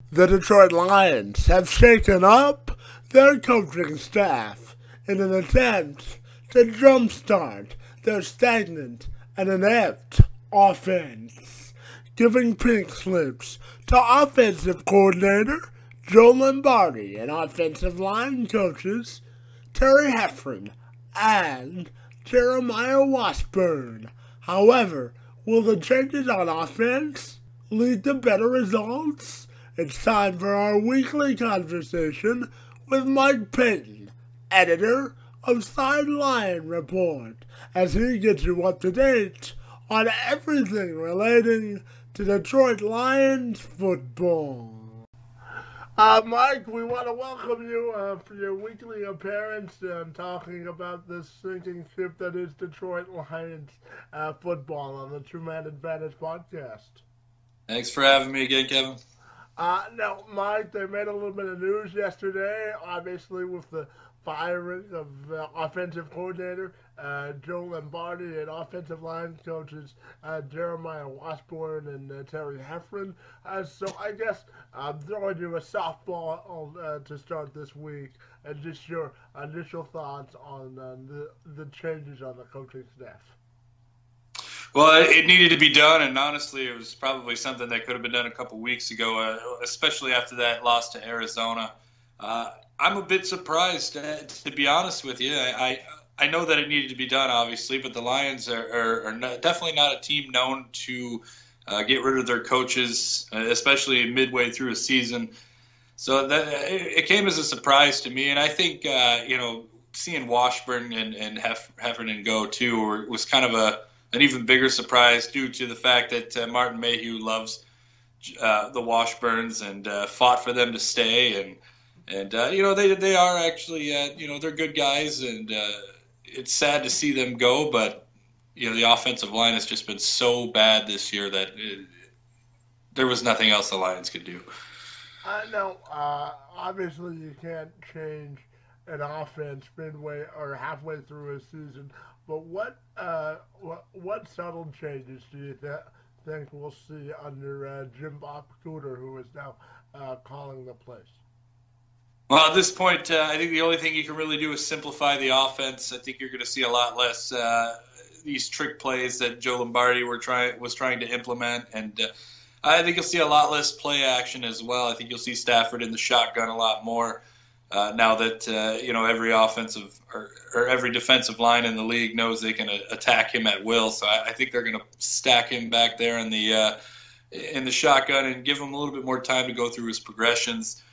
The Detroit Lions have shaken up their coaching staff in an attempt to jumpstart their stagnant and inept offense, giving pink slips to offensive coordinator Joe Lombardi and offensive line coaches Terry Heffernan and Jeremiah Washburn. However, will the changes on offense lead to better results? It's time for our weekly conversation with Mike Payton, editor of Sideline Report, as he gets you up to date on everything relating to Detroit Lions football. Mike, we want to welcome you for your weekly appearance and talking about this sinking ship that is Detroit Lions football on the True Man Advantage podcast. Thanks for having me again, Kevin. Now, Mike, they made a little bit of news yesterday, obviously with the firing of offensive coordinator Joe Lombardi and offensive line coaches Jeremiah Washburn and Terry Heffernan. So I guess I'm throwing you a softball to start this week, and just your initial thoughts on the changes on the coaching staff. Well, it needed to be done, and honestly, it was probably something that could have been done a couple weeks ago, especially after that loss to Arizona. I'm a bit surprised, to be honest with you. I know that it needed to be done, obviously, but the Lions are definitely not a team known to get rid of their coaches, especially midway through a season. So it came as a surprise to me, and I think seeing Washburn and Heffernan go too was kind of an even bigger surprise due to the fact that Martin Mayhew loves the Washburns and fought for them to stay, and they are actually they're good guys, and it's sad to see them go, but the offensive line has just been so bad this year that there was nothing else the Lions could do. No, obviously you can't change an offense midway or halfway through a season. But what subtle changes do you think we'll see under Jim Caldwell, who is now calling the plays? Well, at this point, I think the only thing you can really do is simplify the offense. I think you're going to see a lot less these trick plays that Joe Lombardi was trying to implement, and I think you'll see a lot less play action as well. I think you'll see Stafford in the shotgun a lot more. Now that every offensive or every defensive line in the league knows they can attack him at will, so I think they're going to stack him back there in the shotgun and give him a little bit more time to go through his progressions.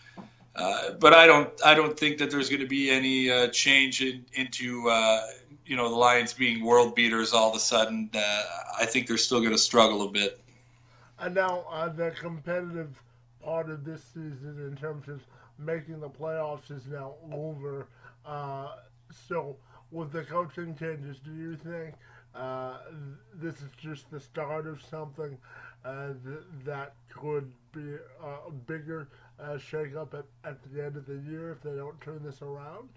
But I don't think that there's going to be any change into the Lions being world beaters all of a sudden. I think they're still going to struggle a bit. And now on the competitive part of this season, in terms of making the playoffs, is now over. So with the coaching changes, do you think this is just the start of something that could be a bigger shakeup at the end of the year if they don't turn this around?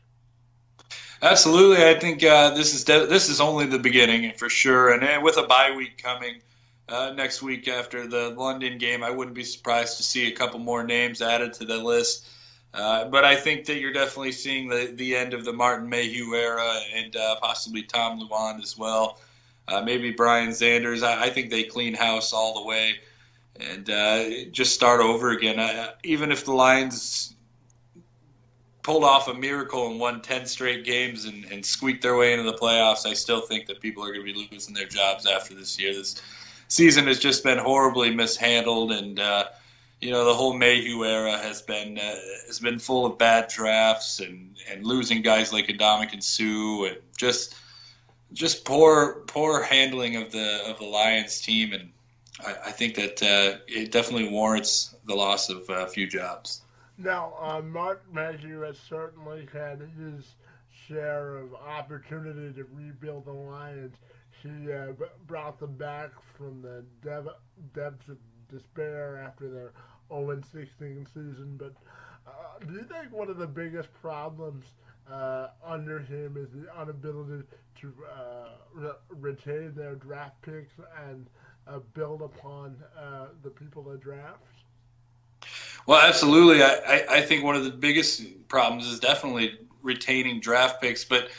Absolutely. I think this is only the beginning for sure. And with a bye week coming next week after the London game, I wouldn't be surprised to see a couple more names added to the list. But I think that you're definitely seeing the end of the Martin Mayhew era and possibly Tom Luan as well. Maybe Brian Sanders. I think they clean house all the way and just start over again. Even if the Lions pulled off a miracle and won 10 straight games and squeaked their way into the playoffs, I still think that people are going to be losing their jobs after this year. This season has just been horribly mishandled, and the whole Mayhew era has been full of bad drafts and losing guys like Ndamukong Suh and just poor handling of the Lions team, and I think that it definitely warrants the loss of a few jobs. Now, Mark Mayhew has certainly had his share of opportunity to rebuild the Lions. He brought them back from the depths of despair after their 0-16 season. But do you think one of the biggest problems under him is the inability to retain their draft picks and build upon the people they draft? Well, absolutely. I think one of the biggest problems is definitely retaining draft picks. But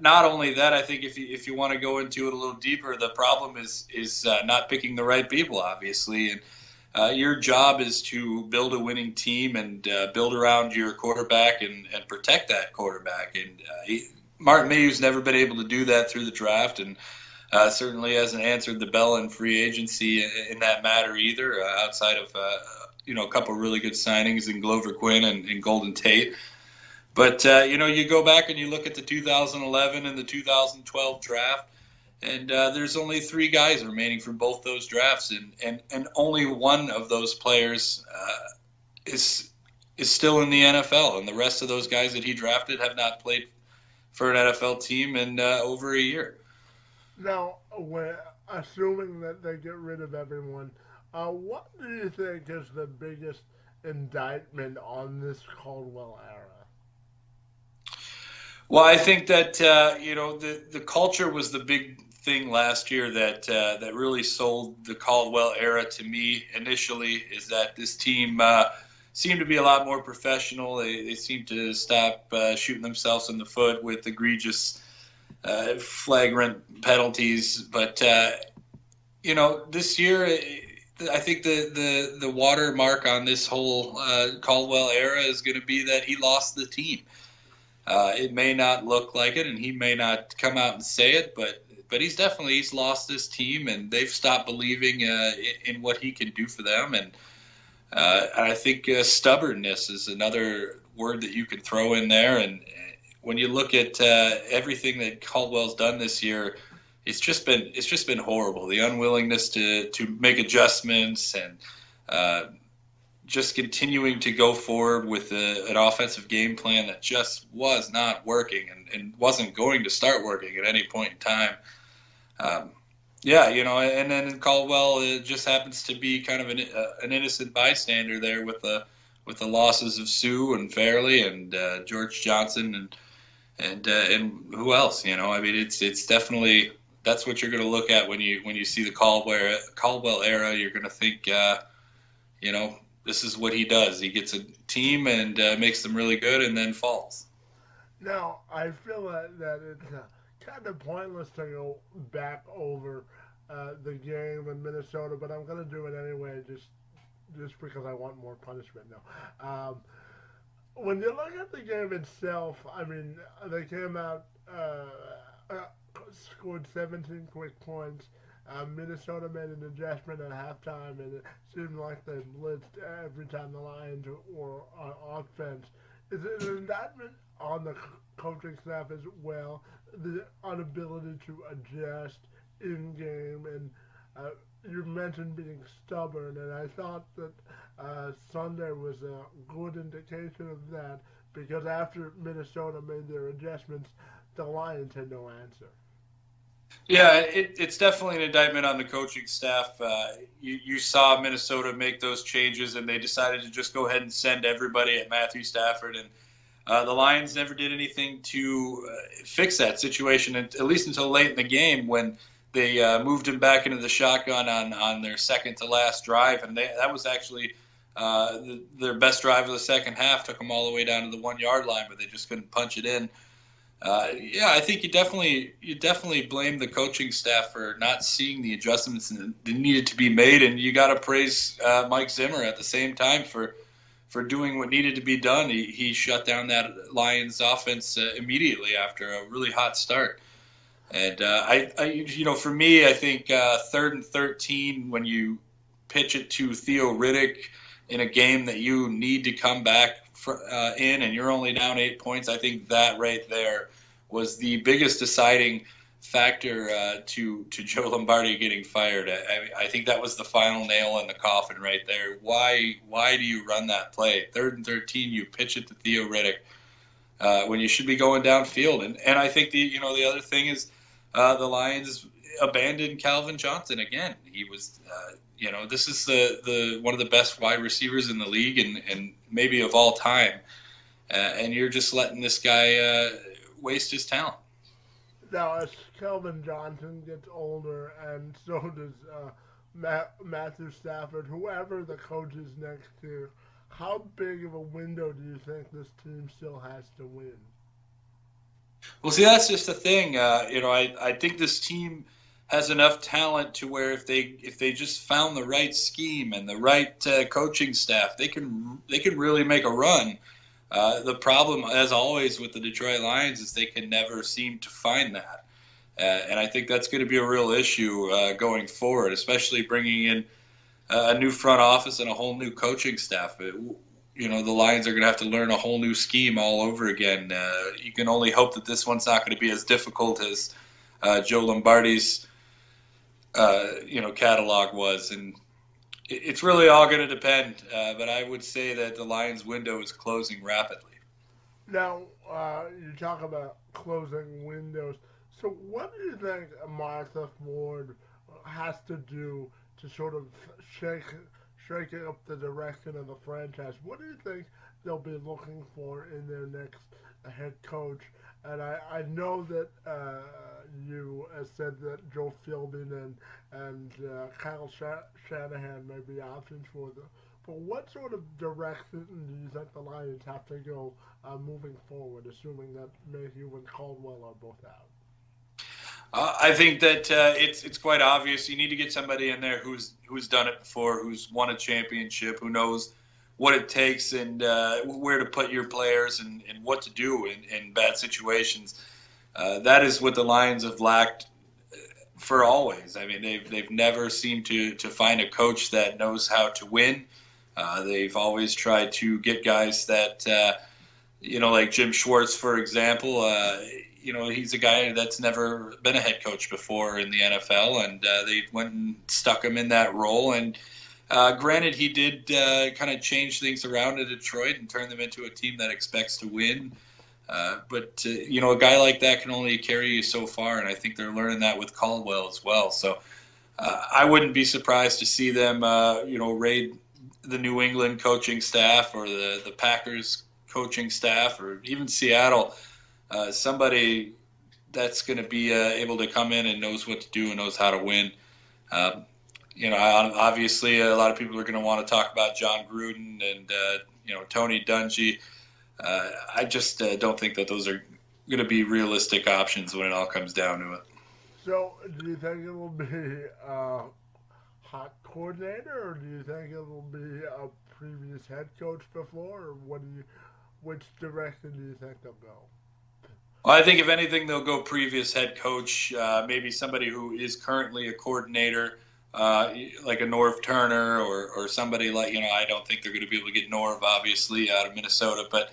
not only that, I think if you want to go into it a little deeper, the problem is not picking the right people, obviously. And your job is to build a winning team and build around your quarterback and protect that quarterback. And Martin Mayhew's never been able to do that through the draft, and certainly hasn't answered the bell in free agency in that matter either, outside of a couple of really good signings in Glover Quinn and Golden Tate. But, you go back and you look at the 2011 and the 2012 draft, and there's only 3 guys remaining from both those drafts, and only one of those players is still in the NFL, and the rest of those guys that he drafted have not played for an NFL team in over a year. Now, assuming that they get rid of everyone, what do you think is the biggest indictment on this Caldwell era? Well, I think that the culture was the big thing last year that really sold the Caldwell era to me initially. Is that this team seemed to be a lot more professional. They seemed to stop shooting themselves in the foot with egregious, flagrant penalties. But this year, I think the watermark on this whole Caldwell era is going to be that he lost the team. It may not look like it, and he may not come out and say it, but he's lost this team, and they've stopped believing in what he can do for them. And I think stubbornness is another word that you could throw in there. And when you look at everything that Caldwell's done this year, it's just been horrible. The unwillingness to make adjustments and just continuing to go forward with an offensive game plan that just was not working and wasn't going to start working at any point in time. And then Caldwell just happens to be kind of an innocent bystander there with the losses of Sue and Fairley and George Johnson and who else? It's definitely, that's what you're going to look at when you see the Caldwell era. You're going to think, this is what he does. He gets a team and makes them really good and then falls. Now, I feel that it's kind of pointless to go back over the game in Minnesota, but I'm going to do it anyway just because I want more punishment now. When you look at the game itself, they came out, scored 17 quick points. Minnesota made an adjustment at halftime, and it seemed like they blitzed every time the Lions were on offense. Is it an indictment on the coaching staff as well, the inability to adjust in-game? And you mentioned being stubborn, and I thought that Sunday was a good indication of that, because after Minnesota made their adjustments, the Lions had no answer. Yeah, it's definitely an indictment on the coaching staff. You saw Minnesota make those changes, and they decided to just go ahead and send everybody at Matthew Stafford. And the Lions never did anything to fix that situation, at least until late in the game when they moved him back into the shotgun on their second-to-last drive. And that was actually Their best drive of the second half took them all the way down to the 1 yard line, but they just couldn't punch it in. Yeah, I think you definitely blame the coaching staff for not seeing the adjustments that needed to be made, and you got to praise Mike Zimmer at the same time for doing what needed to be done. He shut down that Lions offense immediately after a really hot start. And for me, I think 3rd and 13 when you pitch it to Theo Riddick in a game that you need to come back in, and you're only down 8 points. I think that right there was the biggest deciding factor to Joe Lombardi getting fired. I think that was the final nail in the coffin right there. Why do you run that play? 3rd and 13, you pitch it to Theo Riddick when you should be going downfield. And I think the other thing is the Lions abandoned Calvin Johnson again. He was this is the one of the best wide receivers in the league and maybe of all time, and you're just letting this guy waste his talent. Now, as Calvin Johnson gets older, and so does Matthew Stafford, whoever the coach is next to, how big of a window do you think this team still has to win? Well, see, that's just the thing. I think this team has enough talent to where if they just found the right scheme and the right coaching staff, they can really make a run. The problem, as always, with the Detroit Lions is they can never seem to find that, and I think that's going to be a real issue going forward, especially bringing in a new front office and a whole new coaching staff. The Lions are going to have to learn a whole new scheme all over again. You can only hope that this one's not going to be as difficult as Joe Lombardi's catalog was, and it's really all going to depend. But I would say that the Lions' window is closing rapidly. Now, you talk about closing windows. So what do you think Martha Ford has to do to sort of shake up the direction of the franchise? What do you think they'll be looking for in their next head coach? And I know that you said that Joe Philbin and Kyle Shanahan may be options for them. But what sort of direction do you think the Lions have to go moving forward, assuming that Mayhew and Caldwell are both out? I think that it's quite obvious. You need to get somebody in there who's done it before, who's won a championship, who knows what it takes and where to put your players and what to do in bad situations. That is what the Lions have lacked for always. I mean, they've never seemed to find a coach that knows how to win. They've always tried to get guys that, like Jim Schwartz, for example. He's a guy that's never been a head coach before in the NFL, and they went and stuck him in that role. And granted, he did kind of change things around in Detroit and turn them into a team that expects to win. But a guy like that can only carry you so far, and I think they're learning that with Caldwell as well. So I wouldn't be surprised to see them, raid the New England coaching staff or the Packers coaching staff or even Seattle. Somebody that's going to be able to come in and knows what to do and knows how to win. Obviously a lot of people are going to want to talk about John Gruden and, Tony Dungy. I just don't think that those are going to be realistic options when it all comes down to it. So do you think it will be a hot coordinator, or do you think it will be a previous head coach before, or which direction do you think they'll go? Well, I think if anything, they'll go previous head coach, maybe somebody who is currently a coordinator, like a Norv Turner or somebody like, I don't think they're going to be able to get Norv, obviously, out of Minnesota, but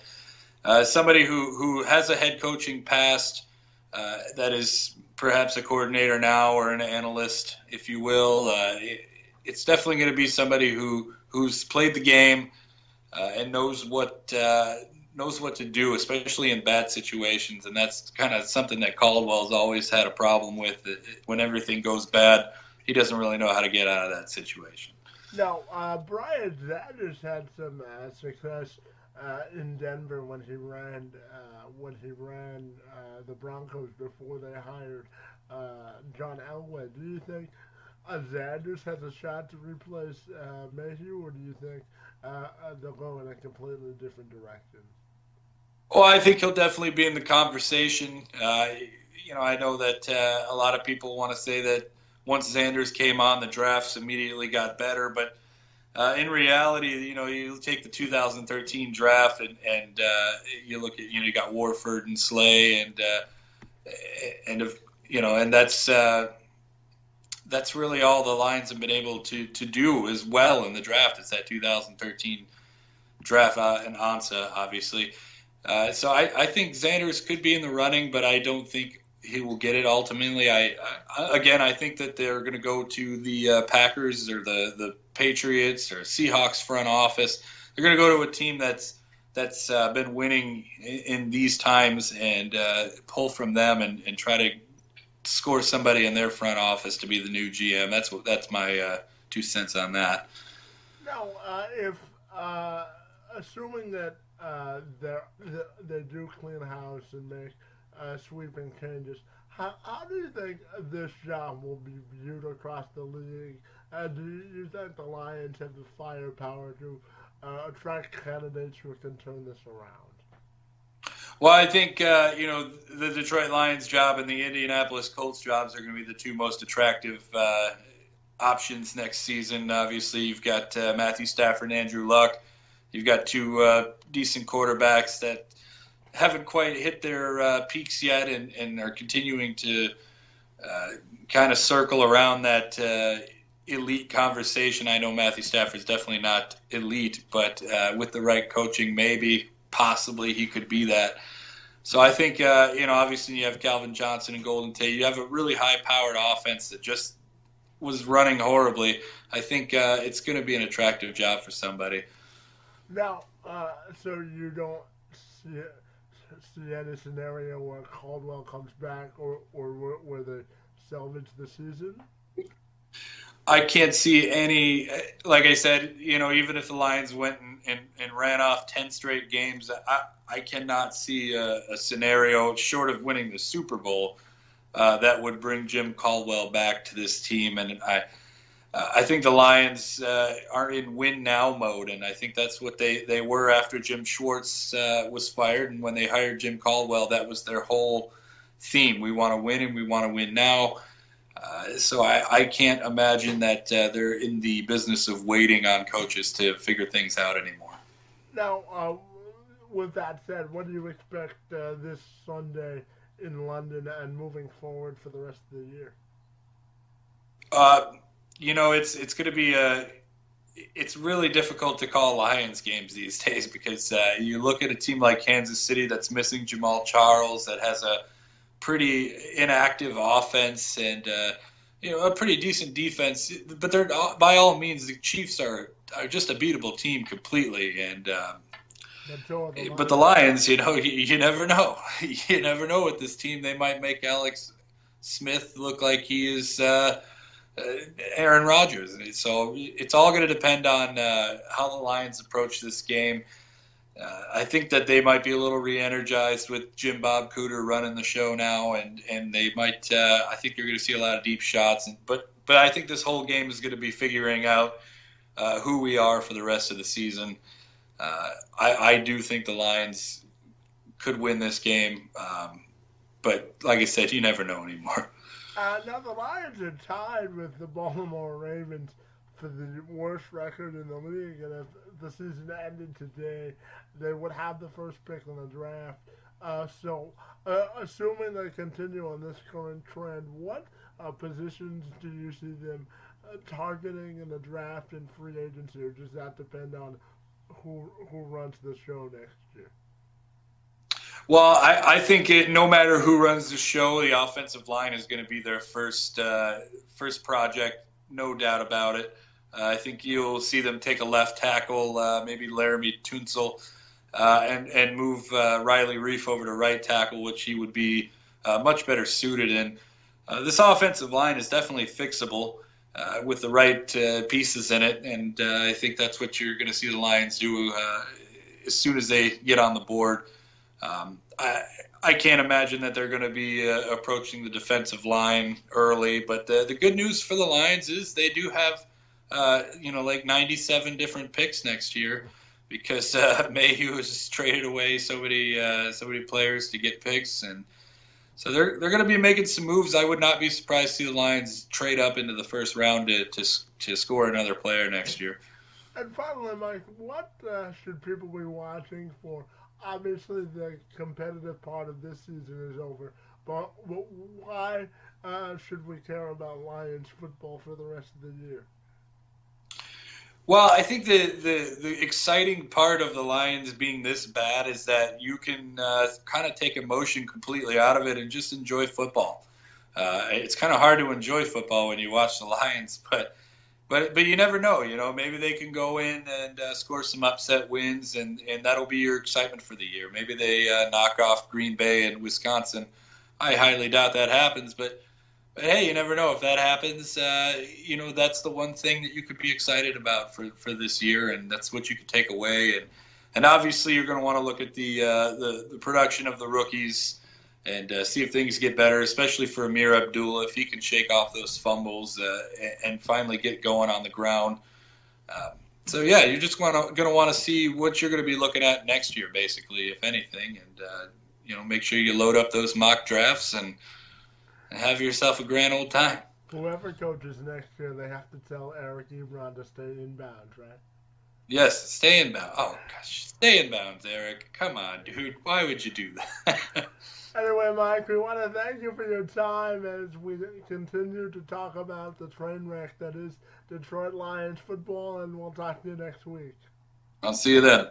somebody who has a head coaching past that is perhaps a coordinator now or an analyst, if you will. It's definitely going to be somebody who's played the game and knows what to do, especially in bad situations, and that's kind of something that Caldwell's always had a problem with. When everything goes bad, he doesn't really know how to get out of that situation. Now, Brian Sanders had some success in Denver when he ran the Broncos before they hired John Elway. Do you think Sanders has a shot to replace Mayhew, or do you think they'll go in a completely different direction? Well, I think he'll definitely be in the conversation. I know that a lot of people want to say that once Sanders came on, the drafts immediately got better. But in reality, you take the 2013 draft and you look at, you got Warford and Slay and that's really all the Lions have been able to do as well in the draft. It's that 2013 draft and Ansah, obviously. So I think Sanders could be in the running, but I don't think he will get it ultimately. I think that they're going to go to the Packers or the Patriots or Seahawks front office. They're going to go to a team that's been winning in these times and pull from them and try to score somebody in their front office to be the new GM. That's my 2 cents on that. Now, if assuming that they do clean house and make sweeping changes, how do you think this job will be viewed across the league? Do you think the Lions have the firepower to attract candidates who can turn this around? Well, I think, the Detroit Lions job and the Indianapolis Colts jobs are going to be the two most attractive options next season. Obviously, you've got Matthew Stafford and Andrew Luck. You've got two decent quarterbacks that haven't quite hit their peaks yet and are continuing to kind of circle around that elite conversation. I know Matthew Stafford's definitely not elite, but with the right coaching, maybe, possibly he could be that. So I think, obviously you have Calvin Johnson and Golden Tate. You have a really high-powered offense that just was running horribly. I think it's going to be an attractive job for somebody. Now, so you don't see any scenario where Caldwell comes back or where they salvage the season? I can't see any, like I said, even if the Lions went and ran off 10 straight games, I cannot see a scenario short of winning the Super Bowl that would bring Jim Caldwell back to this team. And I think the Lions are in win now mode, and I think that's what they were after Jim Schwartz was fired. And when they hired Jim Caldwell, that was their whole theme. We want to win, and we want to win now. So I can't imagine that they're in the business of waiting on coaches to figure things out anymore. Now, with that said, what do you expect this Sunday in London and moving forward for the rest of the year? It's going to be it's really difficult to call Lions games these days because you look at a team like Kansas City that's missing Jamal Charles, that has a pretty inactive offense and a pretty decent defense, but they're by all means the Chiefs are just a beatable team completely. And but the Lions, you never know. You never know with this team. They might make Alex Smith look like he is Aaron Rodgers. So it's all going to depend on how the Lions approach this game. I think that they might be a little re-energized with Jim Bob Cooter running the show now, and they might. I think you're going to see a lot of deep shots. But I think this whole game is going to be figuring out who we are for the rest of the season. I do think the Lions could win this game, but like I said, you never know anymore. Now the Lions are tied with the Baltimore Ravens for the worst record in the league, and if the season ended today, they would have the first pick in the draft. Assuming they continue on this current trend, what positions do you see them targeting in the draft and free agency, or does that depend on who runs the show next year? Well, I think no matter who runs the show, the offensive line is going to be their first project, no doubt about it. I think you'll see them take a left tackle, maybe Laramie Tunsil, and move Riley Reif over to right tackle, which he would be much better suited in. This offensive line is definitely fixable with the right pieces in it, and I think that's what you're going to see the Lions do as soon as they get on the board. I can't imagine that they're going to be approaching the defensive line early, but the good news for the Lions is they do have like 97 different picks next year because Mayhew has traded away so many players to get picks, and so they're going to be making some moves. I would not be surprised to see the Lions trade up into the first round to score another player next year. And finally, Mike, what should people be watching for? Obviously, the competitive part of this season is over, but why should we care about Lions football for the rest of the year? Well, I think the exciting part of the Lions being this bad is that you can kind of take emotion completely out of it and just enjoy football. It's kind of hard to enjoy football when you watch the Lions, but you never know. Maybe they can go in and score some upset wins, and that'll be your excitement for the year. Maybe they knock off Green Bay and Wisconsin. I highly doubt that happens, but hey, you never know if that happens. That's the one thing that you could be excited about for this year, and that's what you could take away. And obviously, you're going to want to look at the production of the rookies and see if things get better, especially for Amir Abdullah, if he can shake off those fumbles and finally get going on the ground. So yeah, you're just going to want to see what you're going to be looking at next year, basically, if anything, and make sure you load up those mock drafts and have yourself a grand old time. Whoever coaches next year, they have to tell Eric Ebron to stay in bounds, right? Yes, stay in bounds. Oh, gosh, stay in bounds, Eric. Come on, dude. Why would you do that? Anyway, Mike, we want to thank you for your time as we continue to talk about the train wreck that is Detroit Lions football, and we'll talk to you next week. I'll see you then.